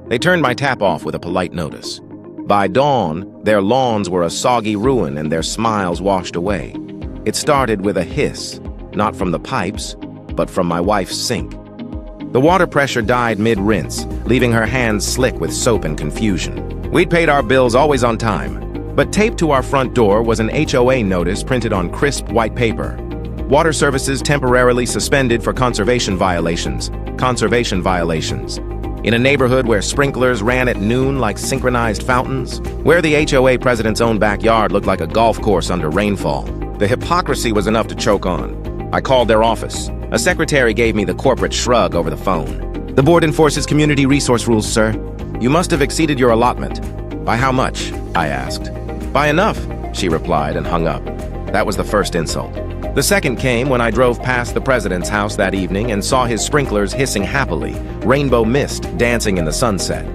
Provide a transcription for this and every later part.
They turned my tap off with a polite notice. By dawn, their lawns were a soggy ruin and their smiles washed away. It started with a hiss, not from the pipes, but from my wife's sink. The water pressure died mid-rinse, leaving her hands slick with soap and confusion. We'd paid our bills always on time, but taped to our front door was an HOA notice printed on crisp white paper. Water services temporarily suspended for conservation violations. Conservation violations. In a neighborhood where sprinklers ran at noon like synchronized fountains, where the HOA president's own backyard looked like a golf course under rainfall. The hypocrisy was enough to choke on. I called their office. A secretary gave me the corporate shrug over the phone. "The board enforces community resource rules, sir. You must have exceeded your allotment." "By how much?" I asked. "By enough," she replied and hung up. That was the first insult. The second came when I drove past the president's house that evening and saw his sprinklers hissing happily, rainbow mist dancing in the sunset.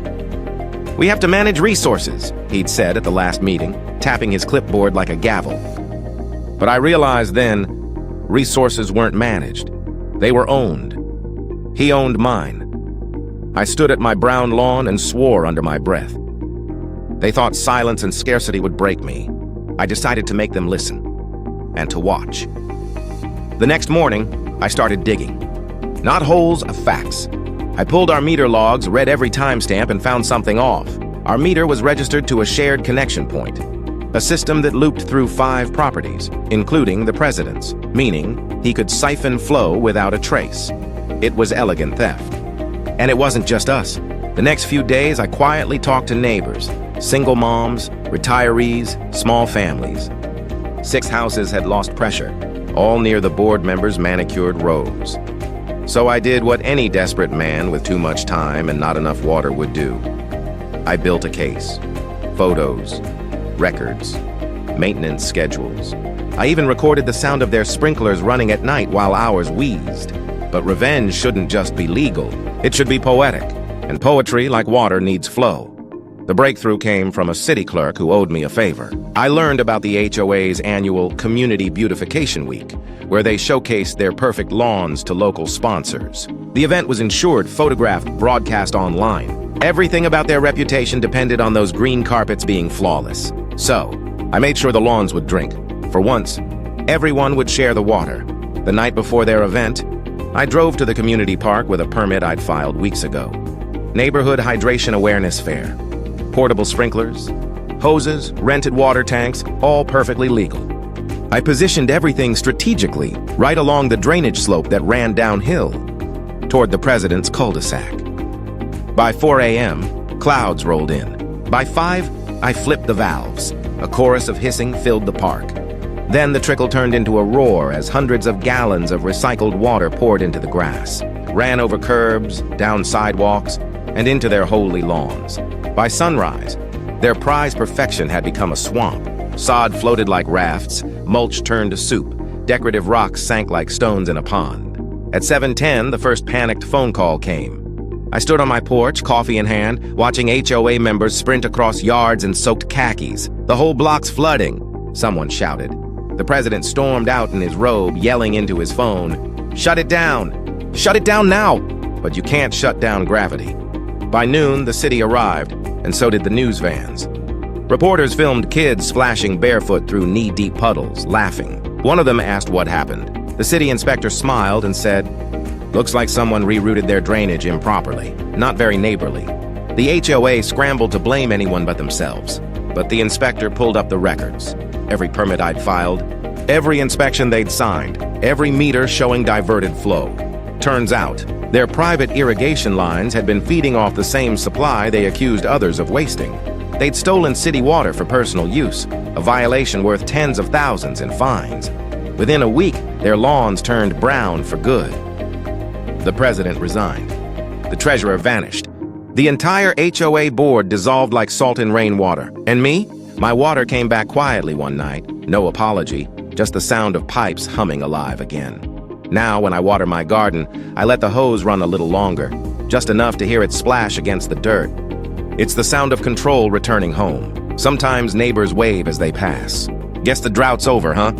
"We have to manage resources," he'd said at the last meeting, tapping his clipboard like a gavel. But I realized then, resources weren't managed. They were owned. He owned mine. I stood at my brown lawn and swore under my breath. They thought silence and scarcity would break me. I decided to make them listen and to watch. The next morning, I started digging. Not holes, facts. I pulled our meter logs, read every timestamp, and found something off. Our meter was registered to a shared connection point, a system that looped through 5 properties, including the president's, meaning he could siphon flow without a trace. It was elegant theft. And it wasn't just us. The next few days, I quietly talked to neighbors, single moms, retirees, small families. 6 houses had lost pressure, all near the board members' manicured rows. So I did what any desperate man with too much time and not enough water would do. I built a case. Photos, records, maintenance schedules. I even recorded the sound of their sprinklers running at night while ours wheezed. But revenge shouldn't just be legal, it should be poetic. And poetry, like water, needs flow. The breakthrough came from a city clerk who owed me a favor. I learned about the HOA's annual Community Beautification Week, where they showcased their perfect lawns to local sponsors. The event was insured, photographed, broadcast online. Everything about their reputation depended on those green carpets being flawless. So, I made sure the lawns would drink. For once, everyone would share the water. The night before their event, I drove to the community park with a permit I'd filed weeks ago. Neighborhood Hydration Awareness Fair. Portable sprinklers, hoses, rented water tanks, all perfectly legal. I positioned everything strategically, right along the drainage slope that ran downhill, toward the president's cul-de-sac. By 4 a.m., clouds rolled in. By 5, I flipped the valves. A chorus of hissing filled the park. Then the trickle turned into a roar as hundreds of gallons of recycled water poured into the grass, ran over curbs, down sidewalks, and into their holy lawns. By sunrise, their prized perfection had become a swamp. Sod floated like rafts, mulch turned to soup, decorative rocks sank like stones in a pond. At 7:10, the first panicked phone call came. I stood on my porch, coffee in hand, watching HOA members sprint across yards in soaked khakis. "The whole block's flooding," someone shouted. The president stormed out in his robe, yelling into his phone, "Shut it down! Shut it down now!" But you can't shut down gravity. By noon, the city arrived, and so did the news vans. Reporters filmed kids splashing barefoot through knee-deep puddles, laughing. One of them asked what happened. The city inspector smiled and said, "Looks like someone rerouted their drainage improperly. Not very neighborly." The HOA scrambled to blame anyone but themselves. But the inspector pulled up the records. Every permit I'd filed, every inspection they'd signed, every meter showing diverted flow. Turns out, their private irrigation lines had been feeding off the same supply they accused others of wasting. They'd stolen city water for personal use, a violation worth tens of thousands in fines. Within a week, their lawns turned brown for good. The president resigned. The treasurer vanished. The entire HOA board dissolved like salt in rainwater. And me? My water came back quietly one night. No apology, just the sound of pipes humming alive again. Now, when I water my garden, I let the hose run a little longer, just enough to hear it splash against the dirt. It's the sound of control returning home. Sometimes neighbors wave as they pass. "Guess the drought's over, huh?"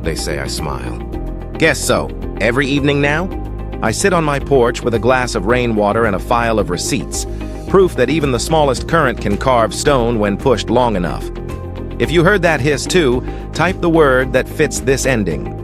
They say. I smile. "Guess so. Every evening now?" I sit on my porch with a glass of rainwater and a file of receipts. Proof that even the smallest current can carve stone when pushed long enough. If you heard that hiss too, type the word that fits this ending.